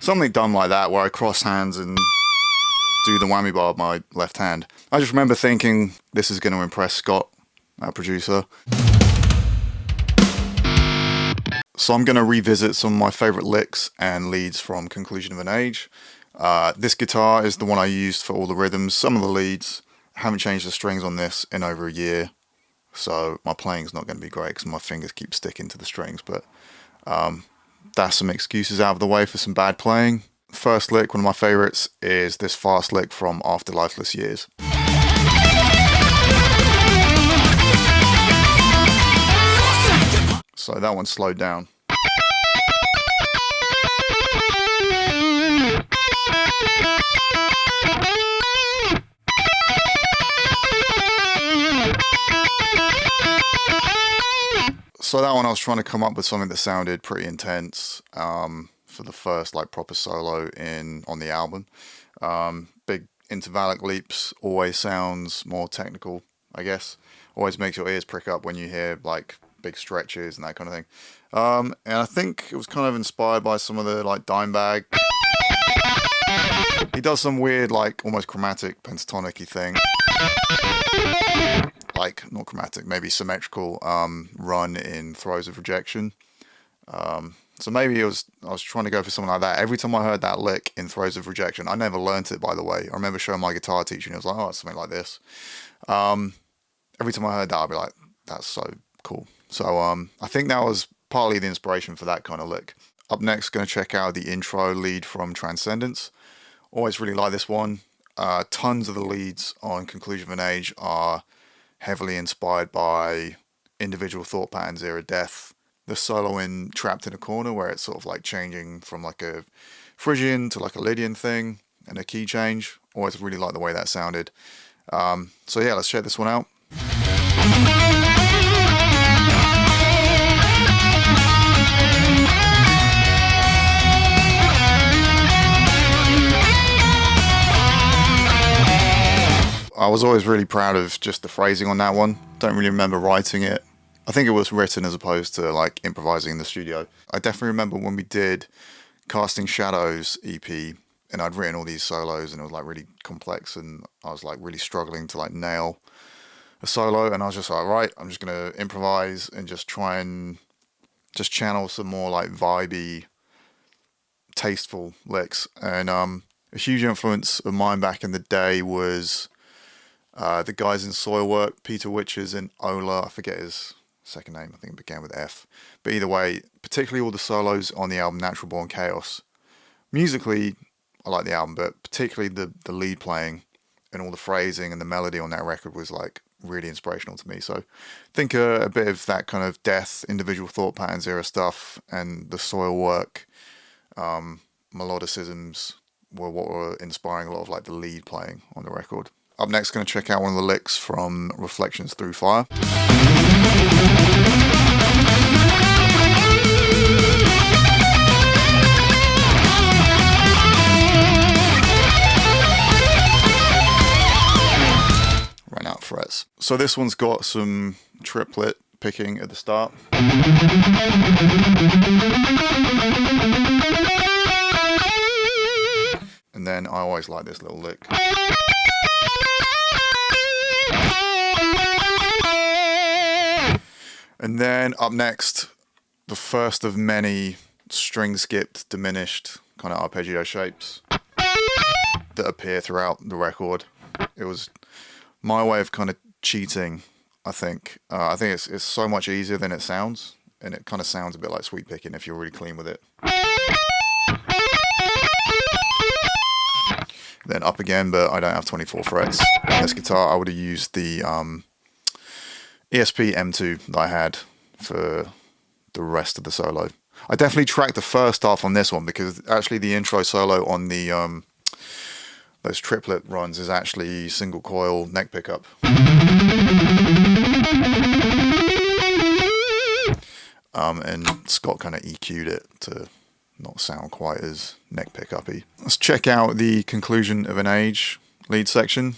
Something dumb like that where I cross hands and do the whammy bar with my left hand. I just remember thinking this is going to impress Scott, our producer. So I'm going to revisit some of my favourite licks and leads from Conclusion of an Age. This guitar is the one I used for all the rhythms. Some of the leads, I haven't changed the strings on this in over a year. So my playing's not going to be great because my fingers keep sticking to the strings. But that's some excuses out of the way for some bad playing. First lick, one of my favourites, is this fast lick from After Lifeless Years. So that one's slowed down. So that one I was trying to come up with something that sounded pretty intense for the first like proper solo on the album. Big intervallic leaps always sounds more technical, I guess. Always makes your ears prick up when you hear like big stretches and that kind of thing. And I think it was kind of inspired by some of the like Dimebag. He does some weird like almost chromatic pentatonic-y thing. Like not chromatic, maybe symmetrical run in Throes of Rejection. So maybe I was trying to go for something like that. Every time I heard that lick in Throes of Rejection, I never learnt it, by the way. I remember showing my guitar teacher and he was like, oh, it's something like this. Every time I heard that, I'd be like, that's so cool. So I think that was partly the inspiration for that kind of lick. Up next, going to check out the intro lead from Transcendence. Always really like this one. Tons of the leads on Conclusion of an Age are heavily inspired by Individual Thought Patterns era Death. The solo in Trapped in a Corner, where it's sort of like changing from like a Phrygian to like a Lydian thing and a key change. Always really like the way that sounded. So yeah, let's check this one out. I was always really proud of just the phrasing on that one. Don't really remember writing it. I think it was written as opposed to like improvising in the studio. I definitely remember when we did Casting Shadows EP and I'd written all these solos and it was like really complex and I was like really struggling to like nail a solo and I was just like, right, I'm just going to improvise and just try and just channel some more like vibey, tasteful licks. And a huge influence of mine back in the day was the guys in Soilwork, Peter Witchers and Ola, I forget his second name, I think it began with F. But either way, particularly all the solos on the album Natural Born Chaos. Musically, I like the album, but particularly the lead playing and all the phrasing and the melody on that record was like really inspirational to me. So I think a bit of that kind of Death, Individual Thought Patterns era stuff and the Soilwork melodicisms were what were inspiring a lot of like the lead playing on the record. Up next, going to check out one of the licks from Reflections Through Fire. Ran out of frets. So this one's got some triplet picking at the start. And then I always like this little lick. And then up next, the first of many string skipped, diminished kind of arpeggio shapes that appear throughout the record. It was my way of kind of cheating, I think. I think it's so much easier than it sounds, and it kind of sounds a bit like sweep picking if you're really clean with it. Then up again, but I don't have 24 frets. On this guitar, I would have used the ESP M2 that I had for the rest of the solo. I definitely tracked the first half on this one because actually the intro solo on the those triplet runs is actually single coil neck pickup. And Scott kind of EQ'd it to not sound quite as neck pickup-y. Let's check out the Conclusion of an Age lead section.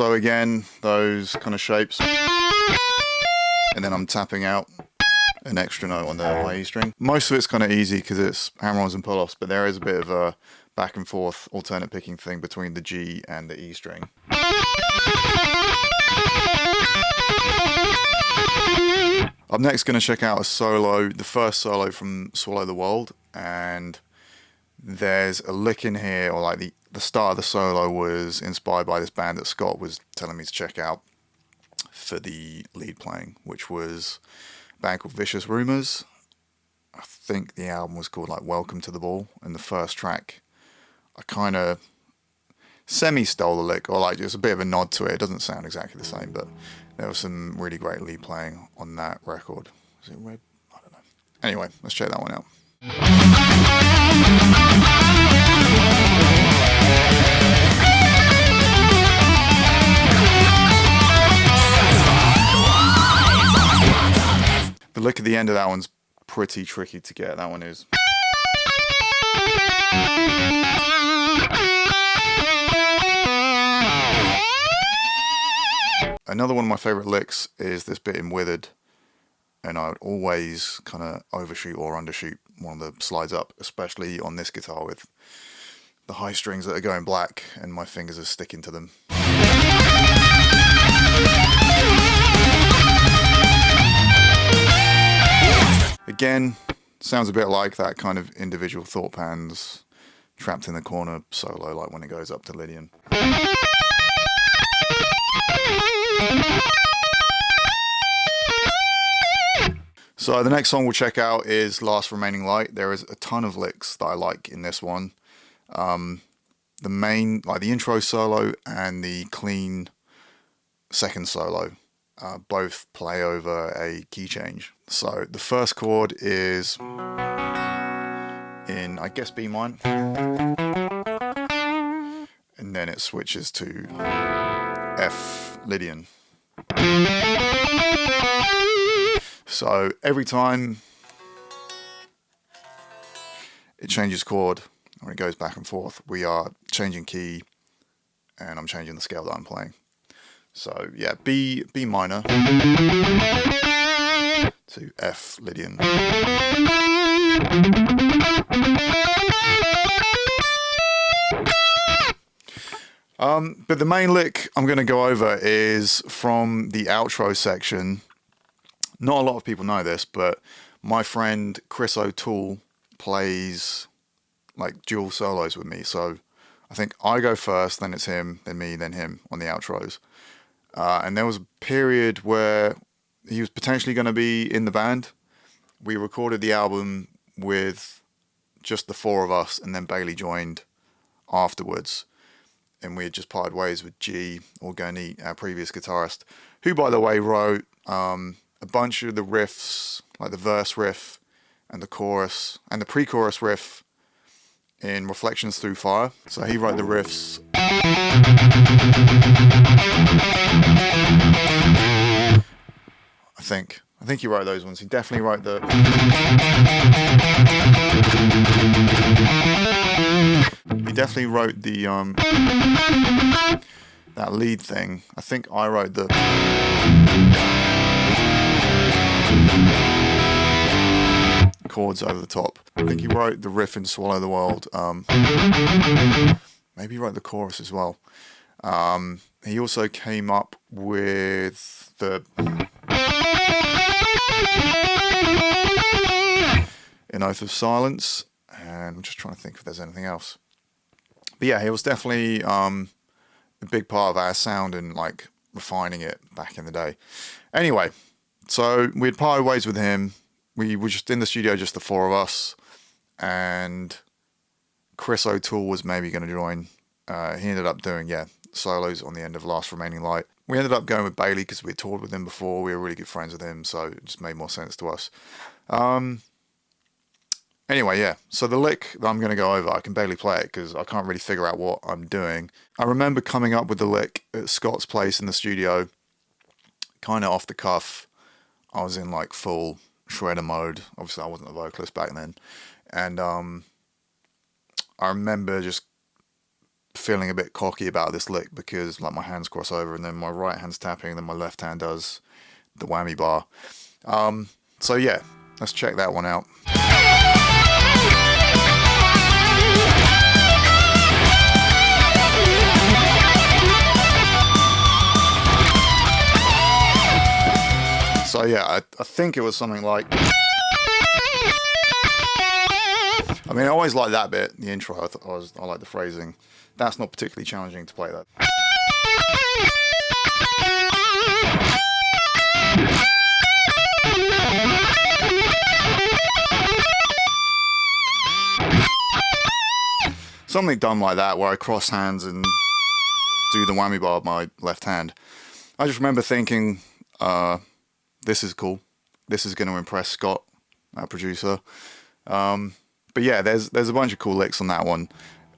So again, those kind of shapes. And then I'm tapping out an extra note on the high E string. Most of it's kind of easy because it's hammer-ons and pull-offs, but there is a bit of a back and forth alternate picking thing between the G and the E string. Up next, going to check out a solo, the first solo from Swallow the World, and there's a lick in here, or like the start of the solo was inspired by this band that Scott was telling me to check out for the lead playing, which was a band called Vicious Rumours. I think the album was called like Welcome to the Ball, and the first track I kind of semi-stole the lick, or like just a bit of a nod to it. It doesn't sound exactly the same, but there was some really great lead playing on that record. Was it Red? I don't know. Anyway, let's check that one out. The lick at the end of that one's pretty tricky to get. That one is. Another one of my favourite licks is this bit in Withered, and I would always kind of overshoot or undershoot one of the slides up, especially on this guitar with the high strings that are going black and my fingers are sticking to them. Again, sounds a bit like that kind of individual thought pans trapped in the corner solo, like when it goes up to Lydian. So the next song we'll check out is Last Remaining Light. There is a ton of licks that I like in this one. The main, like the intro solo and the clean second solo, both play over a key change. So the first chord is in, I guess, B minor. And then it switches to F Lydian. So every time it changes chord, or it goes back and forth, we are changing key, and I'm changing the scale that I'm playing. So yeah, B minor to F Lydian. But the main lick I'm going to go over is from the outro section. Not a lot of people know this, but my friend Chris O'Toole plays like dual solos with me. So I think I go first, then it's him, then me, then him on the outros. And there was a period where he was potentially going to be in the band. We recorded the album with just the four of us, and then Bailey joined afterwards. And we had just parted ways with G, or Gurney, our previous guitarist, who, by the way, wrote a bunch of the riffs, like the verse riff and the chorus and the pre-chorus riff in Reflections Through Fire. So he wrote the riffs. I think he wrote those ones. He definitely wrote the. He definitely wrote the that lead thing. I think I wrote the. Chords over the top. I think he wrote the riff in Swallow the World. Maybe he wrote the chorus as well. He also came up with the In Oath of Silence, and I'm just trying to think if there's anything else. But yeah, he was definitely a big part of our sound and like refining it back in the day. Anyway, so we'd parted ways with him. We were just in the studio, just the four of us, and Chris O'Toole was maybe going to join. He ended up doing, solos on the end of Last Remaining Light. We ended up going with Bailey because we had toured with him before. We were really good friends with him, so it just made more sense to us. Anyway, yeah, so the lick that I'm going to go over, I can barely play it because I can't really figure out what I'm doing. I remember coming up with the lick at Scott's place in the studio, kind of off the cuff. I was in like full shredder mode. Obviously I wasn't a vocalist back then, and I remember just feeling a bit cocky about this lick because like my hands cross over and then my right hand's tapping and then my left hand does the whammy bar. So yeah, let's check that one out. So yeah, I think it was something like, I mean, I always like that bit, the intro. I like the phrasing. That's not particularly challenging to play that. Something dumb like that, where I cross hands and do the whammy bar with my left hand. I just remember thinking, this is cool. This is going to impress Scott, our producer. But yeah, there's a bunch of cool licks on that one.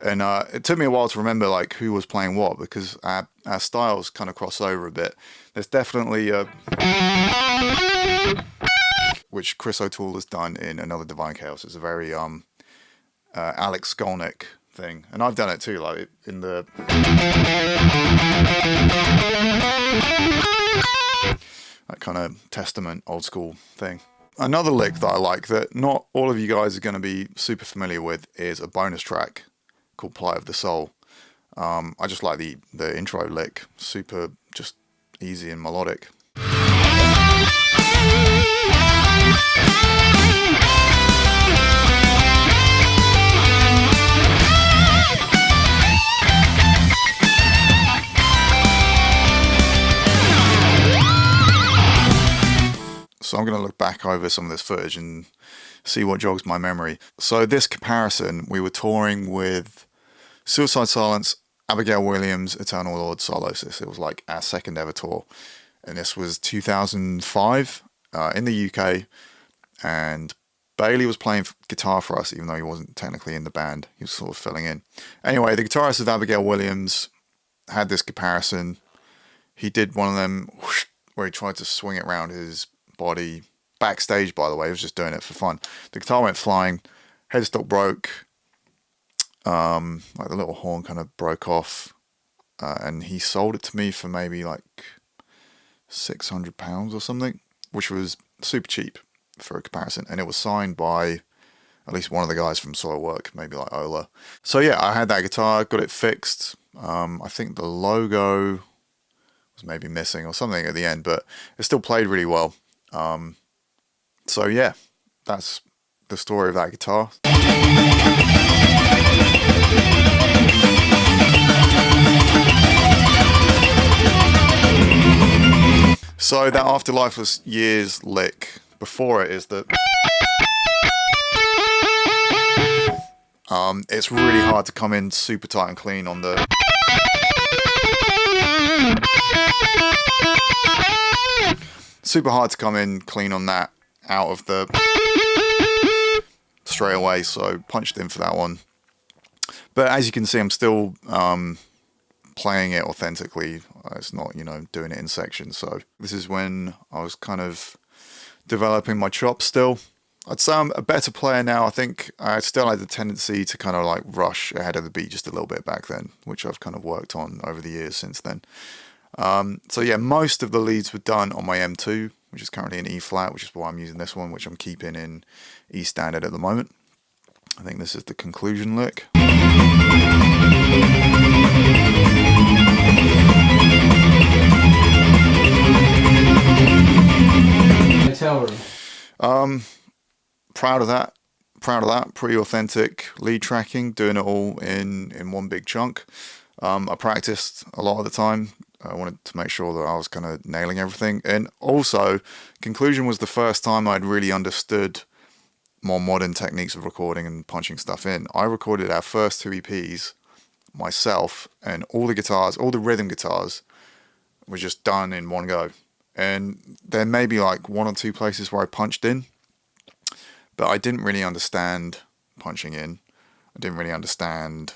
And it took me a while to remember like who was playing what, because our styles kind of cross over a bit. There's definitely which Chris O'Toole has done in Another Divine Chaos. It's a very Alex Skolnick thing, and I've done it too, like in the that kind of Testament old school thing. Another lick that I like that not all of you guys are going to be super familiar with is a bonus track called Plight of the Soul. I just like the intro lick, super just easy and melodic. So I'm going to look back over some of this footage and see what jogs my memory. So this comparison, we were touring with Suicide Silence, Abigail Williams, Eternal Lord, Solosis. It was like our second ever tour. And this was 2005 in the UK. And Bailey was playing guitar for us, even though he wasn't technically in the band. He was sort of filling in. Anyway, the guitarist of Abigail Williams had this comparison. He did one of them where he tried to swing it around his body backstage, by the way. He was just doing it for fun. The guitar went flying, headstock broke, like the little horn kind of broke off, and he sold it to me for maybe like £600 or something, which was super cheap for a comparison, and it was signed by at least one of the guys from Soilwork, maybe like Ola. So yeah, I had that guitar, got it fixed. I think the logo was maybe missing or something at the end, but it still played really well. So yeah, that's the story of that guitar. So that Afterlifeless Years lick before it is that it's really hard to come in super tight and clean on the super hard to come in clean on that out of the straight away, so punched in for that one. But as you can see, I'm still playing it authentically. It's not, doing it in sections. So this is when I was kind of developing my chops still. I'd say I'm a better player now. I think I still had the tendency to kind of like rush ahead of the beat just a little bit back then, which I've kind of worked on over the years since then. So yeah, most of the leads were done on my M2, which is currently in E flat, which is why I'm using this one, which I'm keeping in E standard at the moment. I think this is the conclusion lick. Hotel room. Proud of that. Pretty authentic lead tracking, doing it all in one big chunk. I practiced a lot of the time. I wanted to make sure that I was kind of nailing everything. And also, Conclusion was the first time I'd really understood more modern techniques of recording and punching stuff in. I recorded our first two EPs myself, and all the guitars, all the rhythm guitars, were just done in one go. And there may be like one or two places where I punched in, but I didn't really understand punching in. I didn't really understand,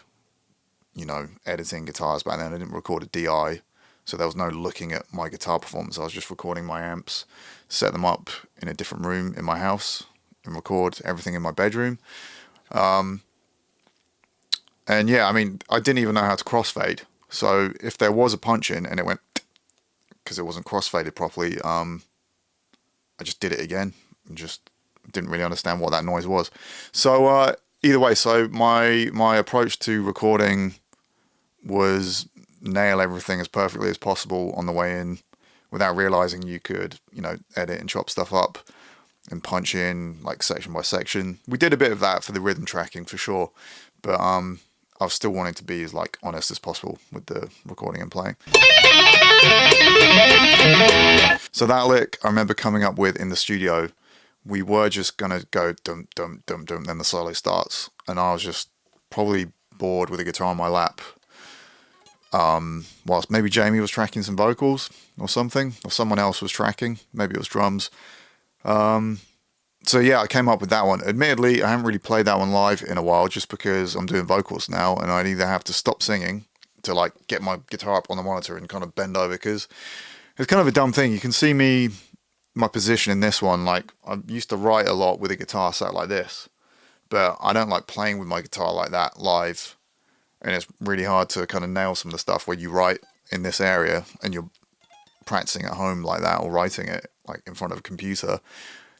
editing guitars back then. I didn't record a DI. So there was no looking at my guitar performance. I was just recording my amps, set them up in a different room in my house, and record everything in my bedroom. And yeah, I mean, I didn't even know how to crossfade. So if there was a punch in and it went, because it wasn't crossfaded properly, I just did it again and just didn't really understand what that noise was. So either way, so my approach to recording was nail everything as perfectly as possible on the way in without realizing you could, you know, edit and chop stuff up and punch in like section by section. We did a bit of that for the rhythm tracking for sure, but I was still wanting to be as like honest as possible with the recording and playing. So that lick I remember coming up with in the studio, we were just gonna go dum dum dum dum, then the solo starts, and I was just probably bored with a guitar on my lap. Whilst maybe Jamie was tracking some vocals or something, or someone else was tracking, maybe it was drums. So yeah, I came up with that one. Admittedly, I haven't really played that one live in a while just because I'm doing vocals now and I'd either have to stop singing to like get my guitar up on the monitor and kind of bend over, because it's kind of a dumb thing. You can see me, my position in this one, like I used to write a lot with a guitar sat like this, but I don't like playing with my guitar like that live. And it's really hard to kind of nail some of the stuff where you write in this area and you're practicing at home like that or writing it like in front of a computer.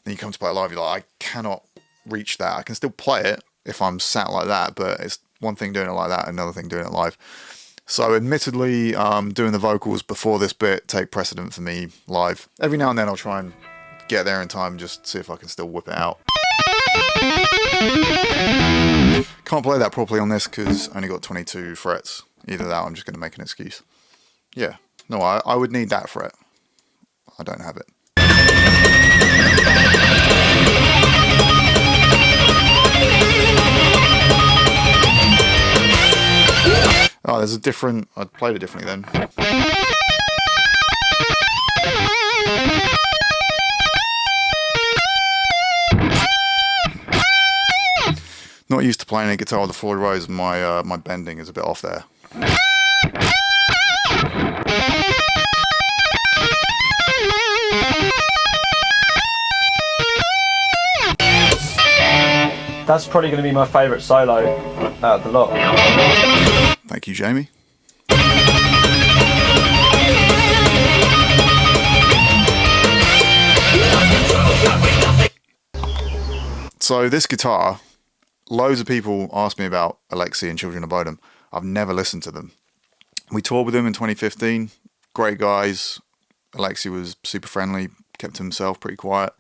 Then you come to play it live, you're like, I cannot reach that. I can still play it if I'm sat like that, but it's one thing doing it like that, another thing doing it live. So admittedly, doing the vocals before this bit take precedent for me live. Every now and then I'll try and get there in time and just see if I can still whip it out. Can't play that properly on this because I only got 22 frets. Either that or I'm just going to make an excuse. Yeah, no, I would need that fret. I don't have it. Oh, there's a different... I played it differently then. Not used to playing a guitar with the Floyd Rose, and my bending is a bit off there. That's probably going to be my favourite solo out of the lot. Thank you, Jamie. So this guitar, loads of people ask me about Alexi and Children of Bodom. I've never listened to them. We toured with them in 2015. Great guys. Alexi was super friendly, kept to himself, pretty quiet.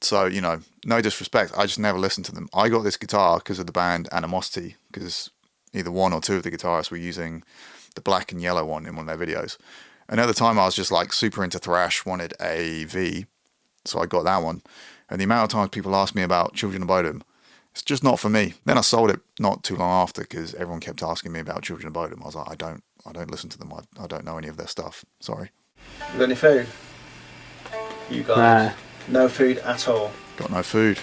So, you know, no disrespect, I just never listened to them. I got this guitar because of the band Animosity, because either one or two of the guitarists were using the black and yellow one in one of their videos. And at the time I was just like super into thrash, wanted a V, so I got that one. And the amount of times people asked me about Children of Bodom, it's just not for me. Then I sold it not too long after because everyone kept asking me about Children of Bodom. I was like, I don't listen to them. I don't know any of their stuff. Sorry. You got any food? You guys? Nah. No food at all. Got no food.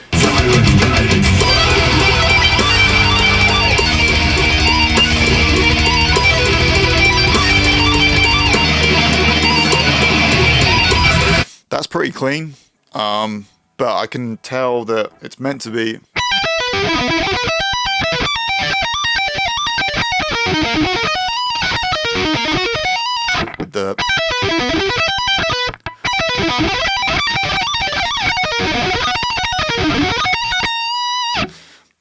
That's pretty clean, but I can tell that it's meant to be. With the.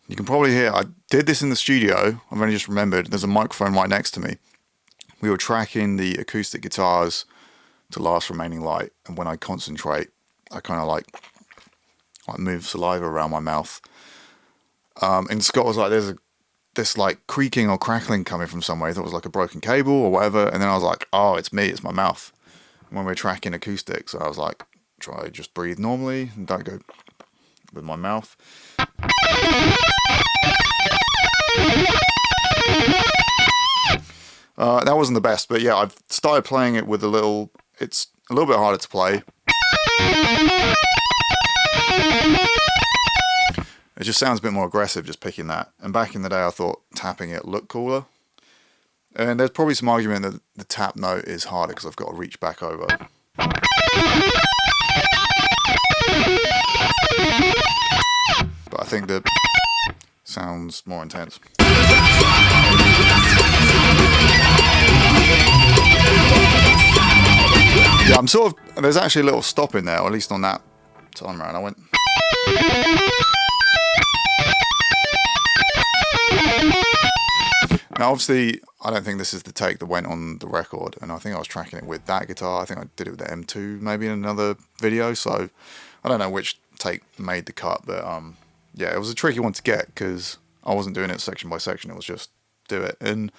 You can probably hear, I did this in the studio, I've only just remembered, there's a microphone right next to me. We were tracking the acoustic guitars to Last Remaining Light, and when I concentrate, I kind of like move saliva around my mouth. And Scott was like, there's this like creaking or crackling coming from somewhere. He thought it was like a broken cable or whatever, and then I was like, oh, it's me, it's my mouth. And when we were tracking acoustics, I was like, try just breathe normally, and don't go with my mouth. That wasn't the best, but yeah, I've started playing it with it's a little bit harder to play. It just sounds a bit more aggressive just picking that. And back in the day I thought tapping it looked cooler. And there's probably some argument that the tap note is harder because I've got to reach back over. But I think that sounds more intense. I'm sort of, there's actually a little stop in there, or at least on that time round I went. Now obviously, I don't think this is the take that went on the record, and I think I was tracking it with that guitar. I think I did it with the M2 maybe in another video, so I don't know which take made the cut, but yeah, it was a tricky one to get because I wasn't doing it section by section, it was just do it. And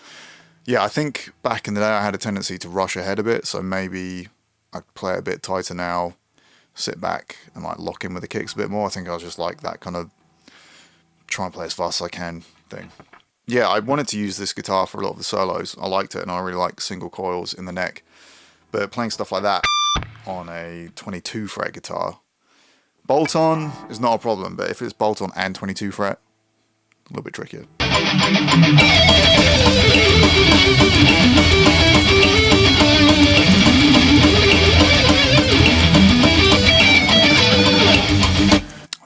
yeah, I think back in the day I had a tendency to rush ahead a bit, so maybe I play a bit tighter now, sit back and like lock in with the kicks a bit more. I think I was just like that kind of try and play as fast as I can thing. Yeah, I wanted to use this guitar for a lot of the solos. I liked it, and I really like single coils in the neck. But playing stuff like that on a 22 fret guitar, bolt on is not a problem, but if it's bolt on and 22 fret, a little bit trickier.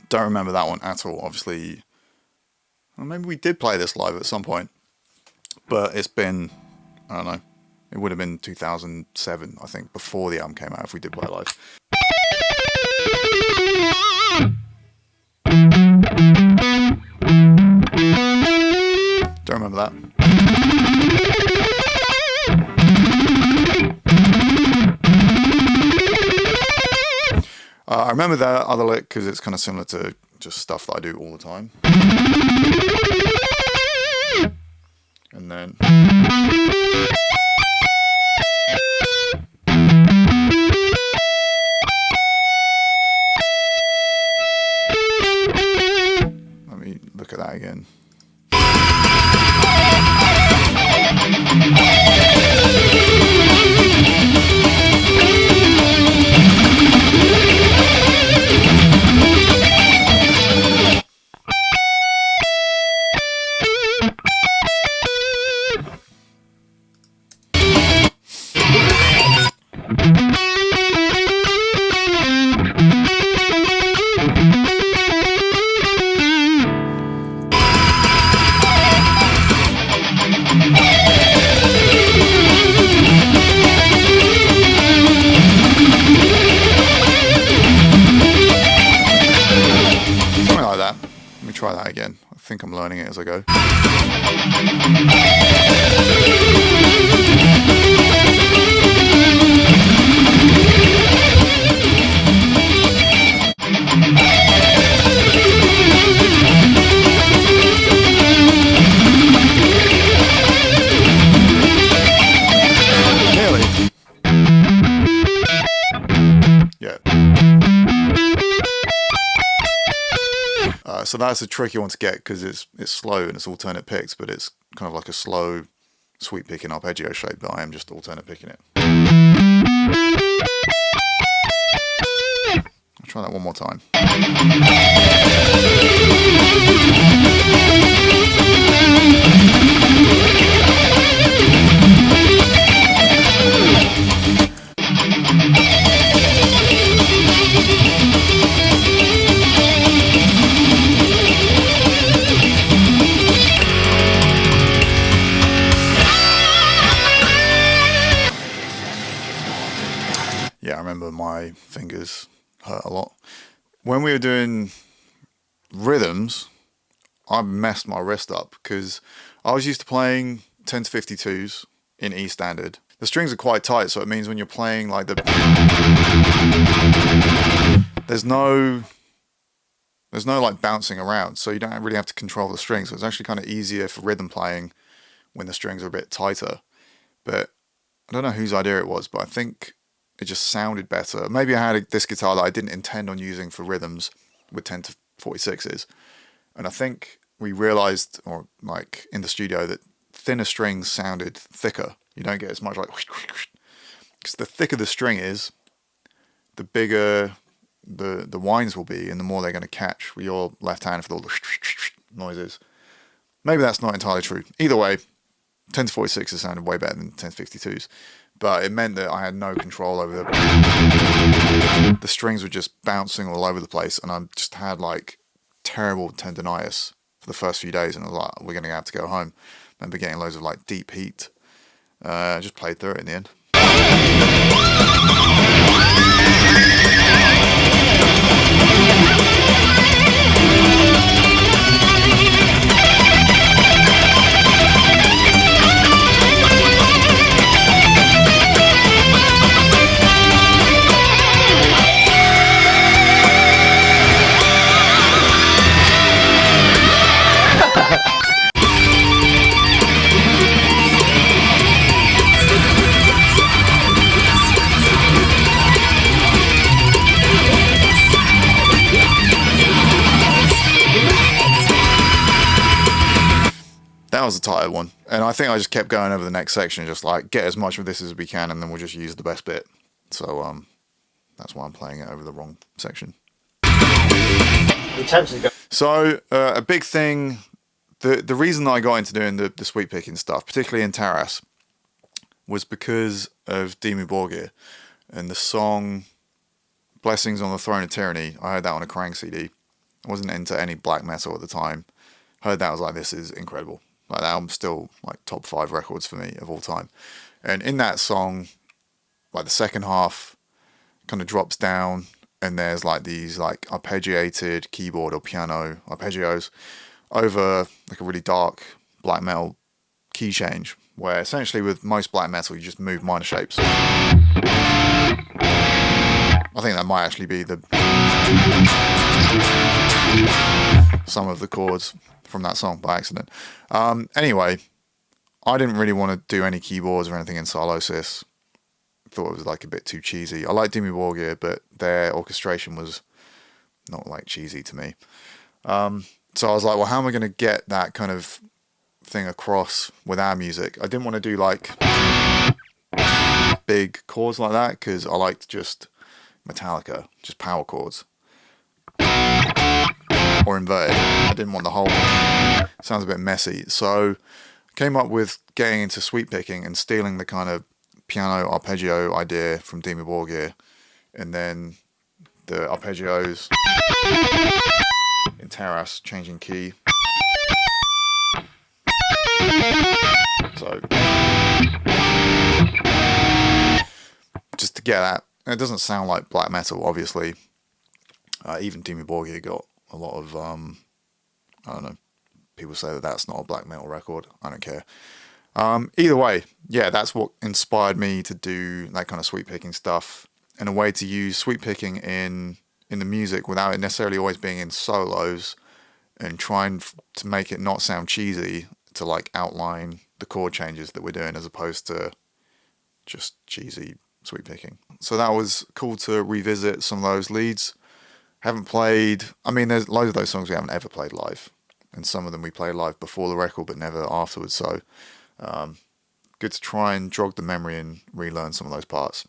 Don't remember that one at all, obviously. Well, maybe we did play this live at some point, but it's been, I don't know, it would have been 2007, I think, before the album came out, if we did play it live. Don't remember that. I remember that other lick because it's kind of similar to just stuff that I do all the time. And then let me look at that again. Try that again. I think I'm learning it as I go. Nearly. Yeah. So that's a tricky one to get because it's slow and it's alternate picks, but it's kind of like a slow, sweep picking arpeggio shape, but I am just alternate picking it. I'll try that one more time. Yeah, I remember my fingers hurt a lot. When we were doing rhythms, I messed my wrist up because I was used to playing 10 to 52s in E standard. The strings are quite tight, so it means when you're playing like there's no like bouncing around, so you don't really have to control the strings. So it's actually kind of easier for rhythm playing when the strings are a bit tighter. But I don't know whose idea it was, but I think it just sounded better. Maybe I had this guitar that I didn't intend on using for rhythms with 10 to 46s. And I think we realized, or like in the studio, that thinner strings sounded thicker. You don't get as much like, because the thicker the string is, the bigger the whines will be and the more they're going to catch with your left hand for all the noises. Maybe that's not entirely true. Either way, 10 to 46s sounded way better than 10 to 52s. But it meant that I had no control over the strings were just bouncing all over the place, and I just had like terrible tendonitis for the first few days, and I was like, we're going to have to go home. I remember getting loads of like deep heat. I just played through it in the end. That was a tight one, and I think I just kept going over the next section, just like get as much of this as we can, and then we'll just use the best bit. So that's why I'm playing it over the wrong section. So a big thing, the reason that I got into doing the sweep picking stuff, particularly in Taras, was because of Dimmu Borgir and the song Blessings on the Throne of Tyranny. I heard that on a Krang CD. I wasn't into any black metal at the time. Heard that, I was like, this is incredible. Like, that album's still like top 5 records for me of all time. And in that song, like the second half kind of drops down, and there's like these like arpeggiated keyboard or piano arpeggios over like a really dark black metal key change, where essentially with most black metal you just move minor shapes. I think that might actually be some of the chords from that song by accident. Anyway, I didn't really want to do any keyboards or anything in Solosis. Thought it was like a bit too cheesy. I like Dimmu Borgir, but their orchestration was not like cheesy to me. So I was like, well, how am I going to get that kind of thing across with our music? I didn't want to do like big chords like that, because I liked just Metallica, just power chords. Or inverted. I didn't want the whole thing. Sounds a bit messy. So came up with getting into sweep picking and stealing the kind of piano arpeggio idea from Dimmu Borgir, and then the arpeggios in Taras changing key. So just to get that, and it doesn't sound like black metal, obviously. Even Dimmu Borgir got a lot of, I don't know, people say that that's not a black metal record. I don't care. Either way, yeah, that's what inspired me to do that kind of sweep picking stuff, and a way to use sweep picking in the music without it necessarily always being in solos, and trying to make it not sound cheesy, to like outline the chord changes that we're doing as opposed to just cheesy sweep picking. So that was cool to revisit some of those leads. Haven't played, I mean, there's loads of those songs we haven't ever played live, and some of them we played live before the record but never afterwards, so good to try and jog the memory and relearn some of those parts.